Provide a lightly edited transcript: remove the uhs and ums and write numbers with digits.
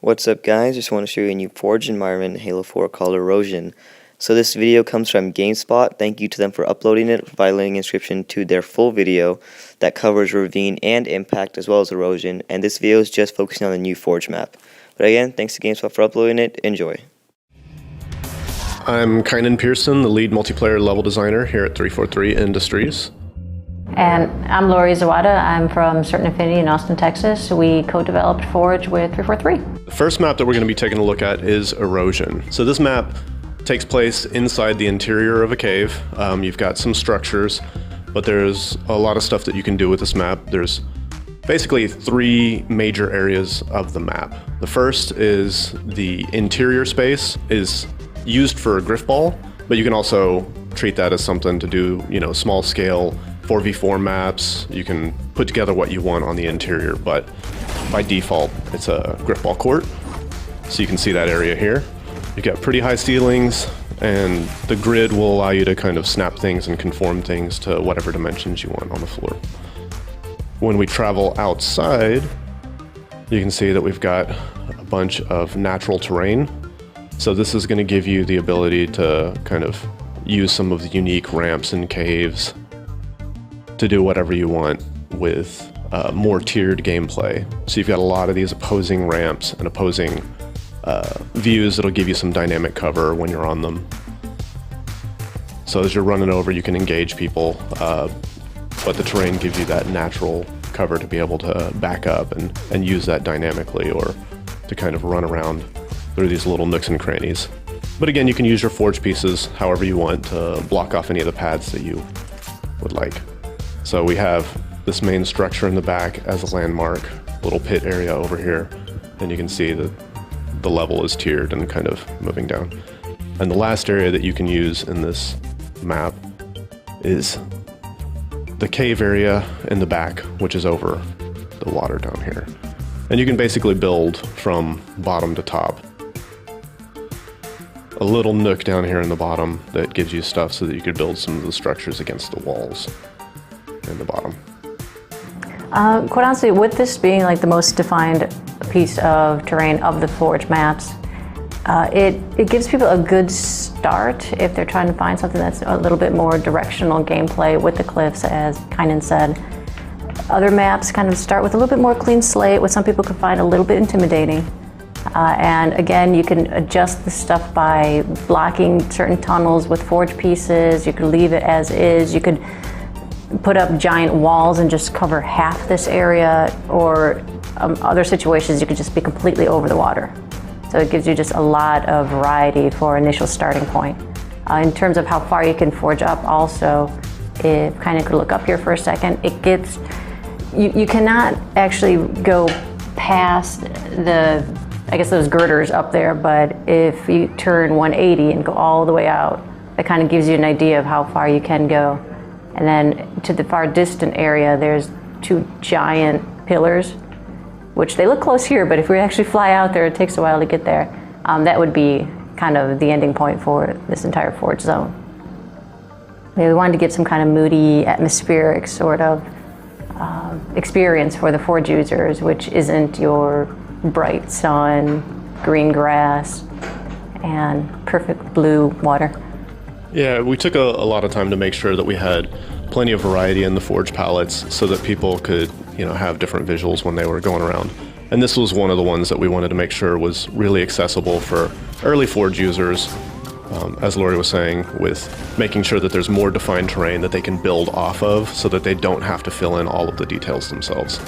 What's up guys, just want to show you a new Forge environment in Halo 4 called Erosion. So this video comes from GameSpot. Thank you to them for uploading it, providing inscription to their full video that covers Ravine and Impact as well as Erosion, and this video is just focusing on the new Forge map. But again, thanks to GameSpot for uploading it. Enjoy. I'm Kynan Pearson, the lead multiplayer level designer here at 343 Industries. And I'm Lori Zawada. I'm from Certain Affinity in Austin, Texas. We co-developed Forge with 343. The first map that we're going to be taking a look at is Erosion. So this map takes place inside the interior of a cave. You've got some structures, but there's a lot of stuff that you can do with this map. There's basically three major areas of the map. The first is the interior space is used for a griff ball, but you can also treat that as something to do, small scale 4v4 maps. You can put together what you want on the interior, but by default, it's a griff ball court. So you can see that area here. You've got pretty high ceilings, and the grid will allow you to kind of snap things and conform things to whatever dimensions you want on the floor. When we travel outside, you can see that we've got a bunch of natural terrain. So this is going to give you the ability to kind of use some of the unique ramps and caves to do whatever you want with more tiered gameplay. So you've got a lot of these opposing ramps and opposing views that'll give you some dynamic cover when you're on them. So as you're running over, you can engage people, but the terrain gives you that natural cover to be able to back up and use that dynamically, or to kind of run around through these little nooks and crannies. But again, you can use your forge pieces however you want to block off any of the paths that you would like. So we have this main structure in the back as a landmark, little pit area over here, and you can see that the level is tiered and kind of moving down. And the last area that you can use in this map is the cave area in the back, which is over the water down here. And you can basically build from bottom to top. A little nook down here in the bottom that gives you stuff so that you could build some of the structures against the walls in the bottom. Quite honestly, with this being like the most defined piece of terrain of the Forge maps, it gives people a good start if they're trying to find something that's a little bit more directional gameplay with the cliffs, as Kynan said. Other maps kind of start with a little bit more clean slate, what some people can find a little bit intimidating. And again, you can adjust the stuff by blocking certain tunnels with forge pieces. You could leave it as is. You could put up giant walls and just cover half this area, or other situations you could just be completely over the water. So it gives you just a lot of variety for initial starting point. In terms of how far you can forge up also, if kind of could look up here for a second, it gets, you cannot actually go past I guess those girders up there, but if you turn 180 and go all the way out, that kind of gives you an idea of how far you can go. And then to the far distant area, there's two giant pillars, which they look close here, but if we actually fly out there, it takes a while to get there. That would be kind of the ending point for this entire Forge zone. We wanted to give some kind of moody, atmospheric sort of experience for the Forge users, which isn't your bright sun, green grass, and perfect blue water. Yeah, we took a lot of time to make sure that we had plenty of variety in the Forge palettes so that people could, have different visuals when they were going around. And this was one of the ones that we wanted to make sure was really accessible for early Forge users, as Lori was saying, with making sure that there's more defined terrain that they can build off of so that they don't have to fill in all of the details themselves.